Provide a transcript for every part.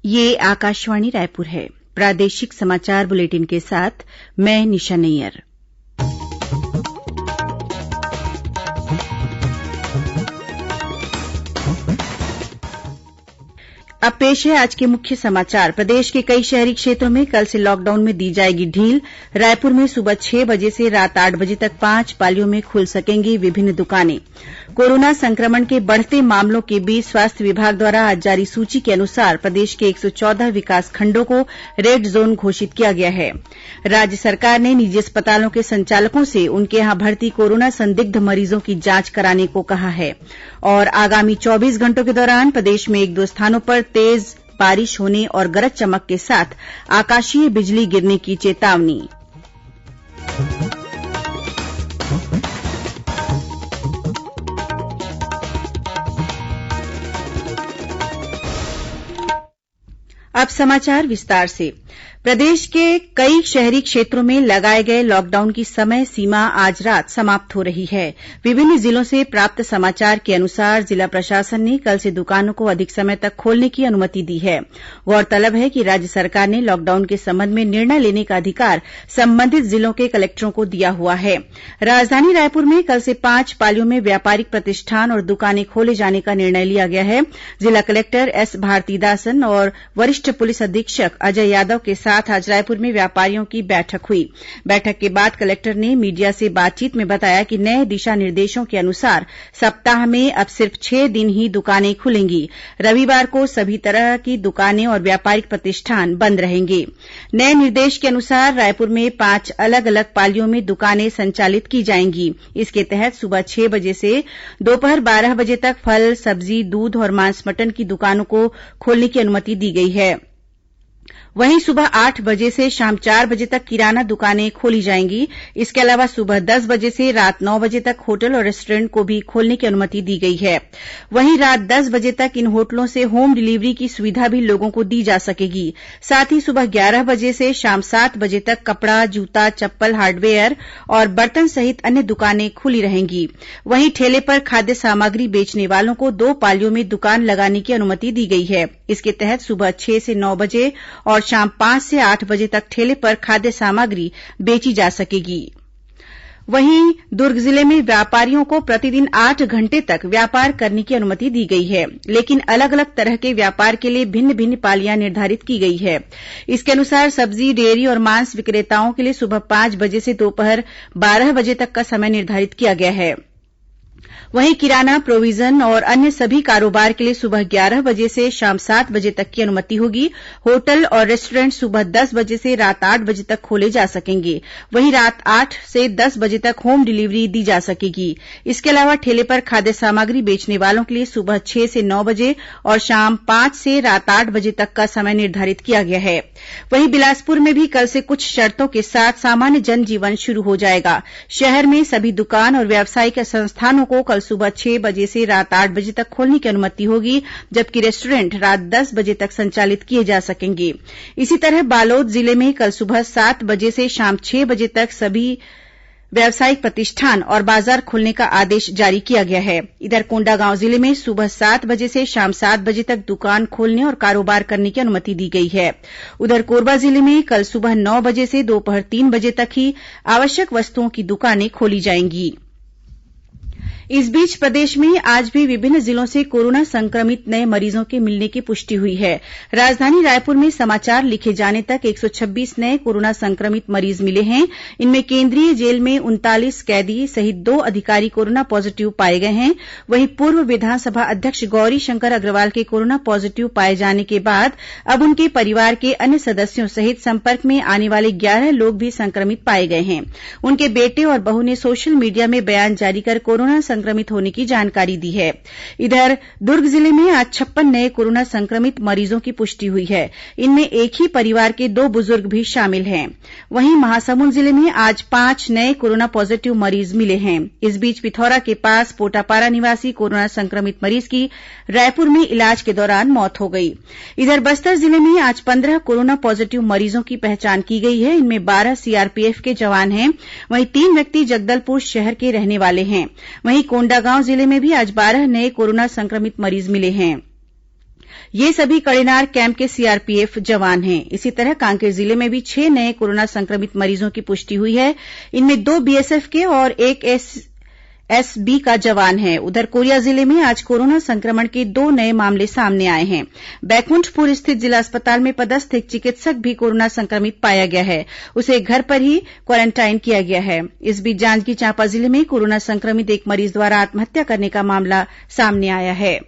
ये आकाशवाणी रायपुर है। प्रादेशिक समाचार बुलेटिन के साथ मैं निशा नैयर। अब पेश है आज के मुख्य समाचार। प्रदेश के कई शहरी क्षेत्रों में कल से लॉकडाउन में दी जाएगी ढील। रायपुर में सुबह 6 बजे से रात 8 बजे तक 5 पालियों में खुल सकेंगी विभिन्न दुकानें। कोरोना संक्रमण के बढ़ते मामलों के बीच स्वास्थ्य विभाग द्वारा आज जारी सूची के अनुसार प्रदेश के 114 विकासखंडों को रेड जोन घोषित किया गया है। राज्य सरकार ने निजी अस्पतालों के संचालकों से उनके यहां भर्ती कोरोना संदिग्ध मरीजों की जांच कराने को कहा है और आगामी 24 घंटों के दौरान प्रदेश में 1-2 स्थानों पर तेज बारिश होने और गरज चमक के साथ आकाशीय बिजली गिरने की चेतावनी। अब समाचार विस्तार से। प्रदेश के कई शहरी क्षेत्रों में लगाए गए लॉकडाउन की समय सीमा आज रात समाप्त हो रही है। विभिन्न जिलों से प्राप्त समाचार के अनुसार जिला प्रशासन ने कल से दुकानों को अधिक समय तक खोलने की अनुमति दी है। गौरतलब है कि राज्य सरकार ने लॉकडाउन के संबंध में निर्णय लेने का अधिकार संबंधित जिलों के कलेक्टरों को दिया हुआ है। राजधानी रायपुर में कल से 5 पालियों में व्यापारिक प्रतिष्ठान और दुकानें खोले जाने का निर्णय लिया गया है। जिला कलेक्टर एस भारतीदासन और वरिष्ठ पुलिस अधीक्षक अजय यादव के साथ आज रायपुर में व्यापारियों की बैठक हुई। बैठक के बाद कलेक्टर ने मीडिया से बातचीत में बताया कि नए दिशा निर्देशों के अनुसार सप्ताह में अब सिर्फ 6 दिन ही दुकानें खुलेंगी। रविवार को सभी तरह की दुकानें और व्यापारिक प्रतिष्ठान बंद रहेंगे। नए निर्देश के अनुसार रायपुर में 5 अलग अलग पालियों में दुकानें संचालित की जाएंगी। इसके तहत सुबह 6 बजे से दोपहर 12 बजे तक फल, सब्जी, दूध और मांस मटन की दुकानों को खोलने की अनुमति दी गई है। वहीं सुबह 8 बजे से शाम 4 बजे तक किराना दुकानें खोली जाएंगी। इसके अलावा सुबह 10 बजे से रात 9 बजे तक होटल और रेस्टोरेंट को भी खोलने की अनुमति दी गई है। वहीं रात 10 बजे तक इन होटलों से होम डिलीवरी की सुविधा भी लोगों को दी जा सकेगी। साथ ही सुबह 11 बजे से शाम 7 बजे तक कपड़ा, जूता, चप्पल, हार्डवेयर और बर्तन सहित अन्य दुकानें खुली रहेंगी। वहीं ठेले पर खाद्य सामग्री बेचने वालों को 2 पालियों में दुकान लगाने की अनुमति दी गई है। इसके तहत सुबह 6 से 9 बजे और शाम 5 से 8 बजे तक ठेले पर खाद्य सामग्री बेची जा सकेगी। वहीं दुर्ग जिले में व्यापारियों को प्रतिदिन 8 घंटे तक व्यापार करने की अनुमति दी गई है, लेकिन अलग अलग तरह के व्यापार के लिए भिन्न भिन्न पालियां निर्धारित की गई है। इसके अनुसार सब्जी, डेयरी और मांस विक्रेताओं के लिए सुबह 5 बजे से दोपहर 12 बजे तक का समय निर्धारित किया गया है। वहीं किराना, प्रोविजन और अन्य सभी कारोबार के लिए सुबह 11 बजे से शाम 7 बजे तक की अनुमति होगी। होटल और रेस्टोरेंट सुबह 10 बजे से रात 8 बजे तक खोले जा सकेंगे। वहीं रात 8 से 10 बजे तक होम डिलीवरी दी जा सकेगी। इसके अलावा ठेले पर खाद्य सामग्री बेचने वालों के लिए सुबह 6 से 9 बजे और शाम 5 से रात 8 बजे तक का समय निर्धारित किया गया है। वहीं बिलासपुर में भी कल से कुछ शर्तों के साथ सामान्य जनजीवन शुरू हो जाएगा। शहर में सभी दुकान और व्यावसायिक संस्थानों को कल सुबह 6 बजे से रात 8 बजे तक खोलने की अनुमति होगी, जबकि रेस्टोरेंट रात 10 बजे तक संचालित किए जा सकेंगे। इसी तरह बालोद जिले में कल सुबह 7 बजे से शाम 6 बजे तक सभी व्यावसायिक प्रतिष्ठान और बाजार खोलने का आदेश जारी किया गया है। इधर कोंडागांव जिले में सुबह 7 बजे से शाम 7 बजे तक दुकान खोलने और कारोबार करने की अनुमति दी गई है। उधर कोरबा जिले में कल सुबह 9 बजे से दोपहर 3 बजे तक ही आवश्यक वस्तुओं की दुकानें खोली जाएंगी। इस बीच प्रदेश में आज भी विभिन्न जिलों से कोरोना संक्रमित नए मरीजों के मिलने की पुष्टि हुई है। राजधानी रायपुर में समाचार लिखे जाने तक 126 नए कोरोना संक्रमित मरीज मिले हैं। इनमें केंद्रीय जेल में 39 कैदी सहित 2 अधिकारी कोरोना पॉजिटिव पाए गए हैं। वहीं पूर्व विधानसभा अध्यक्ष गौरी शंकर अग्रवाल के कोरोना पॉजिटिव पाए जाने के बाद अब उनके परिवार के अन्य सदस्यों सहित संपर्क में आने वाले 11 लोग भी संक्रमित पाए गए हैं। उनके बेटे और बहू ने सोशल मीडिया में बयान जारी कर कोरोना संक्रमित होने की जानकारी दी है। इधर दुर्ग जिले में आज 56 नए कोरोना संक्रमित मरीजों की पुष्टि हुई है। इनमें एक ही परिवार के 2 बुजुर्ग भी शामिल हैं। वहीं महासमुंद जिले में आज 5 नए कोरोना पॉजिटिव मरीज मिले हैं। इस बीच पिथौरा के पास पोटापारा निवासी कोरोना संक्रमित मरीज की रायपुर में इलाज के दौरान मौत हो गई। इधर बस्तर जिले में आज 15 कोरोना पॉजिटिव मरीजों की पहचान की गई है। इनमें 12 सीआरपीएफ के जवान हैं। वहीं 3 व्यक्ति जगदलपुर शहर के रहने वाले हैं। वहीं कोंडागांव जिले में भी आज 12 नए कोरोना संक्रमित मरीज मिले हैं। ये सभी कड़ेनार कैंप के सीआरपीएफ जवान हैं। इसी तरह कांकेर जिले में भी 6 नए कोरोना संक्रमित मरीजों की पुष्टि हुई है। इनमें 2 बीएसएफ के और 1 एसबी का जवान है। उधर कोरिया जिले में आज कोरोना संक्रमण के 2 नए मामले सामने आए हैं। बैकुंठपुर स्थित जिला अस्पताल में पदस्थ एक चिकित्सक भी कोरोना संक्रमित पाया गया है। उसे घर पर ही क्वारेंटाइन किया गया है। इस बीच जांजगीर चांपा जिले में कोरोना संक्रमित एक मरीज द्वारा आत्महत्या करने का मामला सामने आया है।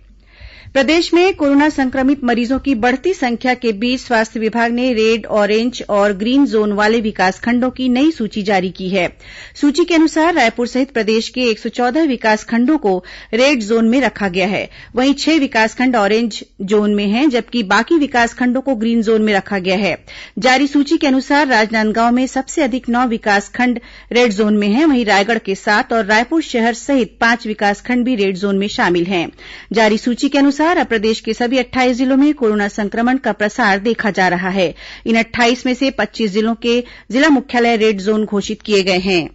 प्रदेश में कोरोना संक्रमित मरीजों की बढ़ती संख्या के बीच स्वास्थ्य विभाग ने रेड, ऑरेंज और ग्रीन जोन वाले विकासखंडों की नई सूची जारी की है। सूची के अनुसार रायपुर सहित प्रदेश के 114 विकासखंडों को रेड जोन में रखा गया है। वहीं 6 विकासखंड ऑरेंज जोन में हैं, जबकि बाकी विकासखंडों को ग्रीन जोन में रखा गया है। जारी सूची के अनुसार राजनांदगांव में सबसे अधिक 9 विकासखंड रेड जोन में हैं। वहीं रायगढ़ के 7 और रायपुर शहर सहित 5 विकासखंड भी रेड जोन में शामिल हैं। जारी सूची के अनुसार अब प्रदेश के सभी 28 जिलों में कोरोना संक्रमण का प्रसार देखा जा रहा है। इन 28 में से 25 जिलों के जिला मुख्यालय रेड जोन घोषित किए गए हैं।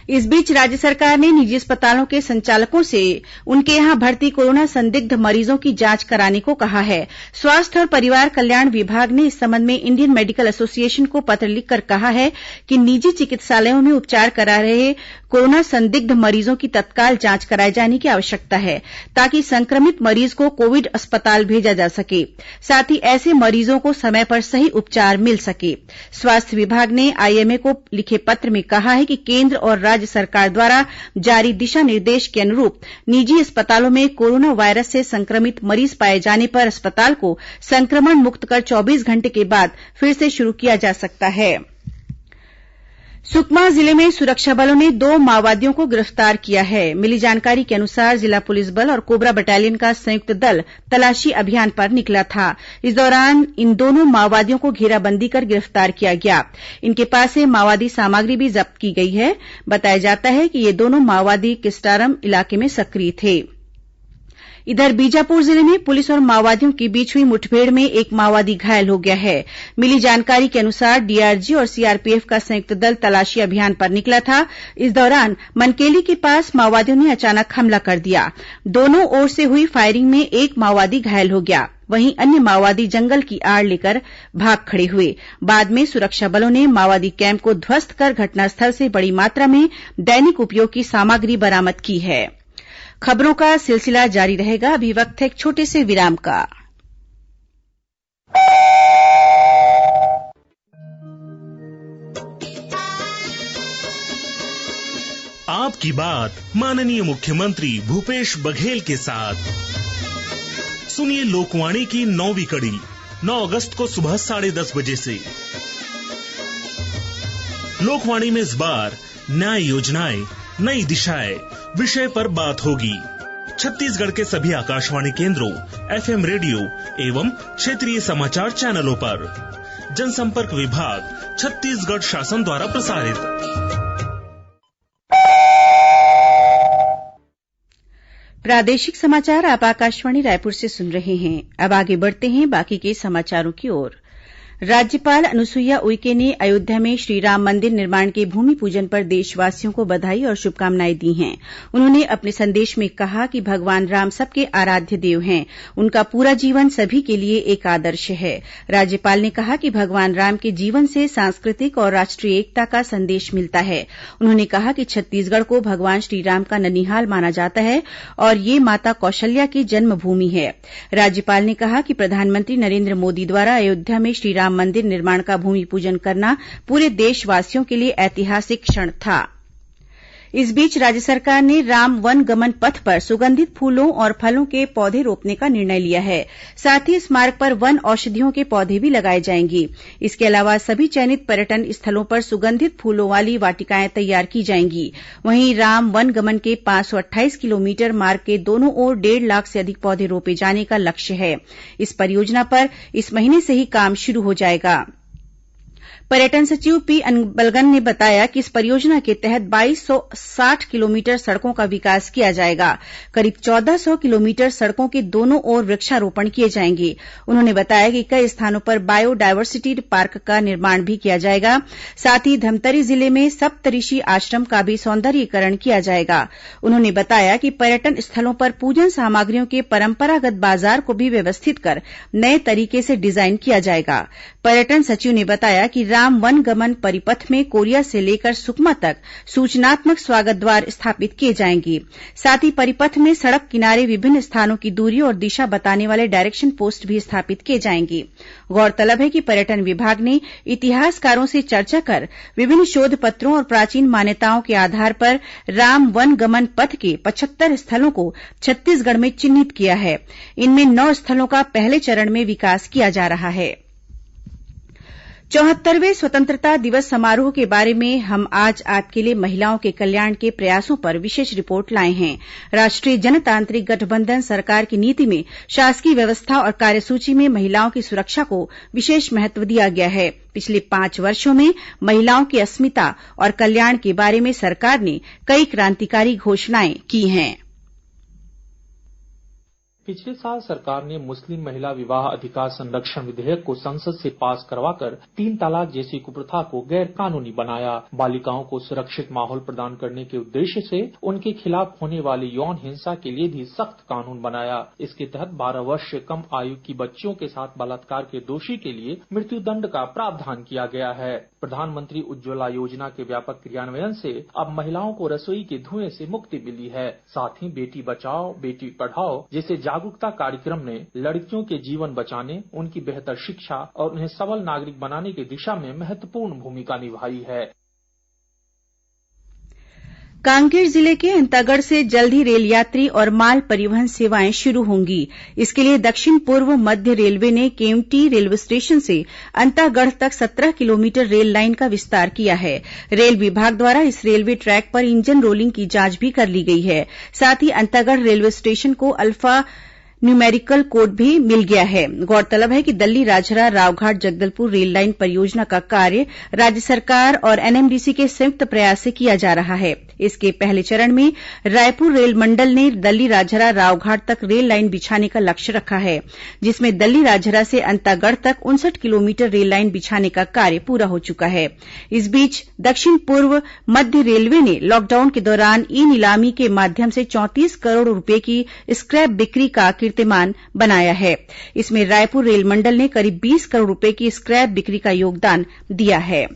इस बीच राज्य सरकार ने निजी अस्पतालों के संचालकों से उनके यहां भर्ती कोरोना संदिग्ध मरीजों की जांच कराने को कहा है। स्वास्थ्य और परिवार कल्याण विभाग ने इस संबंध में इंडियन मेडिकल एसोसिएशन को पत्र लिखकर कहा है कि निजी चिकित्सालयों में उपचार करा रहे कोरोना संदिग्ध मरीजों की तत्काल जांच कराए जाने की आवश्यकता है, ताकि संक्रमित मरीज को कोविड अस्पताल भेजा जा सके। साथ ही ऐसे मरीजों को समय पर सही उपचार मिल सके। स्वास्थ्य विभाग ने आईएमए को लिखे पत्र में कहा है कि केंद्र और राज्य सरकार द्वारा जारी दिशा निर्देश के अनुरूप निजी अस्पतालों में कोरोना वायरस से संक्रमित मरीज पाए जाने पर अस्पताल को संक्रमण मुक्त कर 24 घंटे के बाद फिर से शुरू किया जा सकता है। सुकमा जिले में सुरक्षा बलों ने 2 माओवादियों को गिरफ्तार किया है। मिली जानकारी के अनुसार जिला पुलिस बल और कोबरा बटालियन का संयुक्त दल तलाशी अभियान पर निकला था। इस दौरान इन दोनों माओवादियों को घेराबंदी कर गिरफ्तार किया गया। इनके पास से माओवादी सामग्री भी जब्त की गई है। बताया जाता है कि ये दोनों माओवादी किस्टारम इलाके में सक्रिय थे। इधर बीजापुर जिले में पुलिस और माओवादियों के बीच हुई मुठभेड़ में एक माओवादी घायल हो गया है। मिली जानकारी के अनुसार डीआरजी और सीआरपीएफ का संयुक्त दल तलाशी अभियान पर निकला था। इस दौरान मनकेली के पास माओवादियों ने अचानक हमला कर दिया। दोनों ओर से हुई फायरिंग में एक माओवादी घायल हो गया। वहीं अन्य माओवादी जंगल की आड़ लेकर भाग खड़े हुए। बाद में सुरक्षा बलों ने माओवादी कैंप को ध्वस्त कर घटनास्थल से बड़ी मात्रा में दैनिक उपयोग की सामग्री बरामद की है। खबरों का सिलसिला जारी रहेगा। अभी वक्त है एक छोटे से विराम का। आपकी बात माननीय मुख्यमंत्री भूपेश बघेल के साथ। सुनिए लोकवाणी की 9वीं कड़ी 9 अगस्त को सुबह 10:30 बजे से। लोकवाणी में इस बार न्याय योजनाएं नई दिशाएं विषय पर बात होगी। छत्तीसगढ़ के सभी आकाशवाणी केंद्रों, एफएम रेडियो एवं क्षेत्रीय समाचार चैनलों पर। जनसंपर्क विभाग, छत्तीसगढ़ शासन द्वारा प्रसारित। प्रादेशिक समाचार आप आकाशवाणी रायपुर से सुन रहे हैं। अब आगे बढ़ते हैं बाकी के समाचारों की ओर। राज्यपाल अनुसुईया उइके ने अयोध्या में श्रीराम मंदिर निर्माण के भूमि पूजन पर देशवासियों को बधाई और शुभकामनाएं दी हैं। उन्होंने अपने संदेश में कहा कि भगवान राम सबके आराध्य देव हैं। उनका पूरा जीवन सभी के लिए एक आदर्श है। राज्यपाल ने कहा कि भगवान राम के जीवन से सांस्कृतिक और राष्ट्रीय एकता का संदेश मिलता है। उन्होंने कहा कि छत्तीसगढ़ को भगवान श्रीराम का ननिहाल माना जाता है और ये माता कौशल्या की जन्मभूमि है। राज्यपाल ने कहा कि प्रधानमंत्री नरेन्द्र मोदी द्वारा अयोध्या में श्रीराम मंदिर निर्माण का भूमि पूजन करना पूरे देशवासियों के लिए ऐतिहासिक क्षण था। इस बीच राज्य सरकार ने राम वन गमन पथ पर सुगंधित फूलों और फलों के पौधे रोपने का निर्णय लिया है। साथ ही इस मार्ग पर वन औषधियों के पौधे भी लगाए जाएंगे। इसके अलावा सभी चयनित पर्यटन स्थलों पर सुगंधित फूलों वाली वाटिकाएं तैयार की जाएंगी। वहीं राम वन गमन के 528 किलोमीटर मार्ग के दोनों ओर 1.5 लाख से अधिक पौधे रोपे जाने का लक्ष्य है। इस परियोजना पर इस महीने से ही काम शुरू हो जाएगा। पर्यटन सचिव पी अन्बलगन ने बताया कि इस परियोजना के तहत 2260 किलोमीटर सड़कों का विकास किया जाएगा। करीब 1400 किलोमीटर सड़कों के दोनों ओर वृक्षारोपण किए जाएंगे। उन्होंने बताया कि कई स्थानों पर बायोडायवर्सिटी पार्क का निर्माण भी किया जाएगा। साथ ही धमतरी जिले में सप्तऋषि आश्रम का भी सौंदर्यीकरण किया जाएगा। उन्होंने बताया कि पर्यटन स्थलों पर पूजन सामग्रियों के परंपरागत बाजार को भी व्यवस्थित कर नए तरीके से डिजाइन किया जाएगा। पर्यटन सचिव ने बताया कि राम वनगमन परिपथ में कोरिया से लेकर सुकमा तक सूचनात्मक स्वागत द्वार स्थापित किए जाएंगे। साथ ही परिपथ में सड़क किनारे विभिन्न स्थानों की दूरी और दिशा बताने वाले डायरेक्शन पोस्ट भी स्थापित किए जाएंगे। गौरतलब है कि पर्यटन विभाग ने इतिहासकारों से चर्चा कर विभिन्न शोध पत्रों और प्राचीन मान्यताओं के आधार पर राम वनगमन पथ के 75 स्थलों को छत्तीसगढ़ में चिन्हित किया है। इनमें 9 स्थलों का पहले चरण में विकास किया जा रहा है। 74वें स्वतंत्रता दिवस समारोह के बारे में हम आज आपके लिए महिलाओं के कल्याण के प्रयासों पर विशेष रिपोर्ट लाए हैं। राष्ट्रीय जनतांत्रिक गठबंधन सरकार की नीति में शासकीय व्यवस्था और कार्यसूची में महिलाओं की सुरक्षा को विशेष महत्व दिया गया है। पिछले 5 वर्षों में महिलाओं की अस्मिता और कल्याण के बारे में सरकार ने कई क्रांतिकारी घोषणाएं की हैं। पिछले साल सरकार ने मुस्लिम महिला विवाह अधिकार संरक्षण विधेयक को संसद से पास करवाकर 3 तलाक जैसी कुप्रथा को गैर कानूनी बनाया। बालिकाओं को सुरक्षित माहौल प्रदान करने के उद्देश्य से उनके खिलाफ होने वाली यौन हिंसा के लिए भी सख्त कानून बनाया। इसके तहत 12 वर्ष से कम आयु की बच्चियों के साथ बलात्कार के दोषी के लिए मृत्युदंड का प्रावधान किया गया है। प्रधानमंत्री उज्ज्वला योजना के व्यापक क्रियान्वयन से अब महिलाओं को रसोई के धुएं से मुक्ति मिली है। साथ ही बेटी बचाओ बेटी पढ़ाओ जैसे जागरूकता कार्यक्रम ने लड़कियों के जीवन बचाने, उनकी बेहतर शिक्षा और उन्हें सबल नागरिक बनाने की दिशा में महत्वपूर्ण भूमिका निभाई है। कांकेर जिले के अंतागढ़ से जल्द ही रेल यात्री और माल परिवहन सेवाएं शुरू होंगी। इसके लिए दक्षिण पूर्व मध्य रेलवे ने केवटी रेलवे स्टेशन से अंतागढ़ तक 17 किलोमीटर रेल लाइन का विस्तार किया है। रेल विभाग द्वारा इस रेलवे ट्रैक पर इंजन रोलिंग की जांच भी कर ली गई है। साथ ही अंतागढ़ रेलवे स्टेशन को अल्फा न्यूमेरिकल कोड भी मिल गया है। गौरतलब है कि दल्ली राजहरा रावघाट जगदलपुर रेल लाइन परियोजना का कार्य राज्य सरकार और एनएमडीसी के संयुक्त प्रयास से किया जा रहा है। इसके पहले चरण में रायपुर रेल मंडल ने दल्ली राजहरा रावघाट तक रेल लाइन बिछाने का लक्ष्य रखा है, जिसमें दल्ली राजहरा से अंतागढ़ तक 59 किलोमीटर रेल लाइन बिछाने का कार्य पूरा हो चुका है। इस बीच दक्षिण पूर्व मध्य रेलवे ने लॉकडाउन के दौरान ई नीलामी के माध्यम से 34 करोड़ रूपये की स्क्रैप बिक्री का कीर्तिमान बनाया है। इसमें रायपुर रेल मंडल ने करीब 20 करोड़ रूपये की स्क्रैप बिक्री का योगदान दिया है।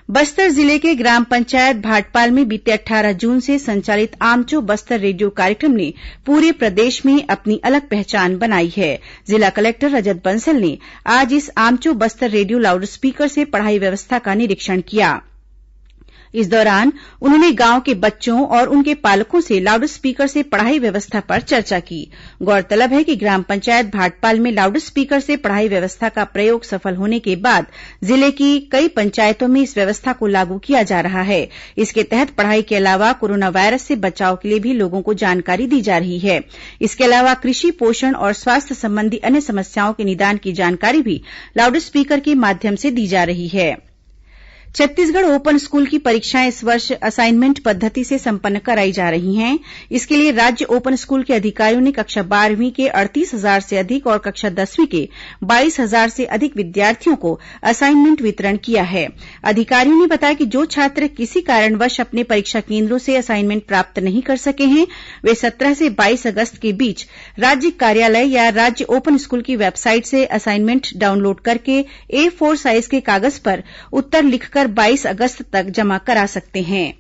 बस्तर जिले के ग्राम पंचायत भाटपाल में बीते 18 जून से संचालित आमचो बस्तर रेडियो कार्यक्रम ने पूरे प्रदेश में अपनी अलग पहचान बनाई है। जिला कलेक्टर रजत बंसल ने आज इस आमचो बस्तर रेडियो लाउड स्पीकर से पढ़ाई व्यवस्था का निरीक्षण किया। इस दौरान उन्होंने गांव के बच्चों और उनके पालकों से लाउड स्पीकर से पढ़ाई व्यवस्था पर चर्चा की। गौरतलब है कि ग्राम पंचायत भाटपाल में लाउड स्पीकर से पढ़ाई व्यवस्था का प्रयोग सफल होने के बाद जिले की कई पंचायतों में इस व्यवस्था को लागू किया जा रहा है। इसके तहत पढ़ाई के अलावा कोरोना वायरस से बचाव के लिए भी लोगों को जानकारी दी जा रही है। इसके अलावा कृषि, पोषण और स्वास्थ्य संबंधी अन्य समस्याओं के निदान की जानकारी भी लाउड स्पीकर के माध्यम से दी जा रही है। छत्तीसगढ़ ओपन स्कूल की परीक्षाएं इस वर्ष असाइनमेंट पद्धति से संपन्न कराई जा रही हैं। इसके लिए राज्य ओपन स्कूल के अधिकारियों ने कक्षा 12वीं के 38,000 से अधिक और कक्षा 10वीं के 22,000 से अधिक विद्यार्थियों को असाइनमेंट वितरण किया है। अधिकारियों ने बताया कि जो छात्र किसी कारणवश अपने परीक्षा केन्द्रों से असाइनमेंट प्राप्त नहीं कर सके हैं, वे 17 से 22 अगस्त के बीच राज्य कार्यालय या राज्य ओपन स्कूल की वेबसाइट से असाइनमेंट डाउनलोड करके A4 साइज के कागज पर उत्तर लिखकर 22 अगस्त तक जमा करा सकते हैं।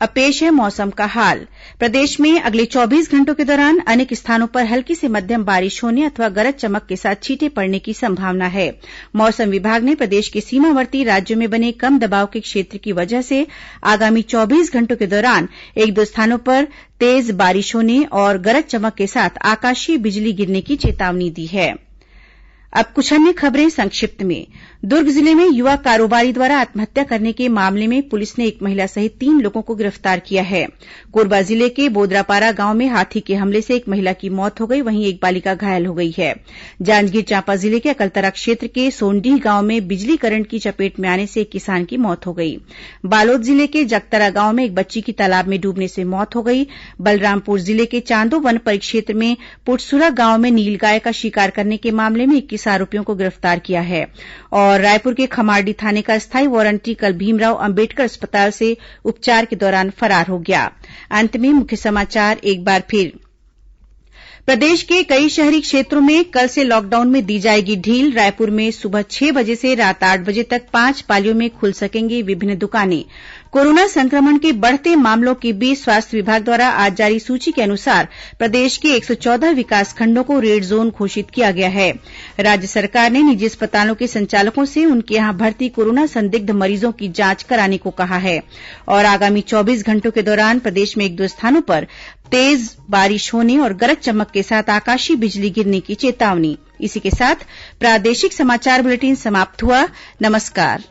अब पेश है मौसम का हाल। प्रदेश में अगले 24 घंटों के दौरान अनेक स्थानों पर हल्की से मध्यम बारिश होने अथवा गरज चमक के साथ छींटे पड़ने की संभावना है। मौसम विभाग ने प्रदेश के सीमावर्ती राज्यों में बने कम दबाव के क्षेत्र की वजह से आगामी 24 घंटों के दौरान 1-2 स्थानों पर तेज बारिश होने और गरज चमक के साथ आकाशीय बिजली गिरने की चेतावनी दी है। अब कुछ अन्य खबरें संक्षिप्त में। दुर्ग जिले में युवा कारोबारी द्वारा आत्महत्या करने के मामले में पुलिस ने एक महिला सहित 3 लोगों को गिरफ्तार किया है। कोरबा जिले के बोदरापारा गांव में हाथी के हमले से एक महिला की मौत हो गई, वहीं एक बालिका घायल हो गई है। जांजगीर चांपा जिले के अकलतरा क्षेत्र के सोनडीह गांव में बिजली करंट की चपेट में आने से एक किसान की मौत हो गई। बालोद जिले के जगतरा गांव में एक बच्ची की तालाब में डूबने से मौत हो गई। बलरामपुर जिले के चांदो वन परिक्षेत्र में पुटसुरा गांव में नीलगाय का शिकार करने के मामले में 21 आरोपियों को गिरफ्तार किया है। और रायपुर के खमारडी थाने का स्थायी वारंटी कल भीमराव अंबेडकर अस्पताल से उपचार के दौरान फरार हो गया। अंत में मुख्य समाचार एक बार फिर। प्रदेश के कई शहरी क्षेत्रों में कल से लॉकडाउन में दी जाएगी ढील। रायपुर में सुबह 6 बजे से रात 8 बजे तक 5 पालियों में खुल सकेंगी विभिन्न दुकानें। कोरोना संक्रमण के बढ़ते मामलों के बीच स्वास्थ्य विभाग द्वारा आज जारी सूची के अनुसार प्रदेश के 114 विकासखंडों को रेड जोन घोषित किया गया है। राज्य सरकार ने निजी अस्पतालों के संचालकों से उनके यहां भर्ती कोरोना संदिग्ध मरीजों की जांच कराने को कहा है। और आगामी 24 घंटों के दौरान प्रदेश में 1-2 स्थानों पर तेज बारिश होने और गरज चमक के साथ आकाशीय बिजली गिरने की चेतावनी। इसी के साथ प्रादेशिक समाचार बुलेटिन समाप्त हुआ। नमस्कार।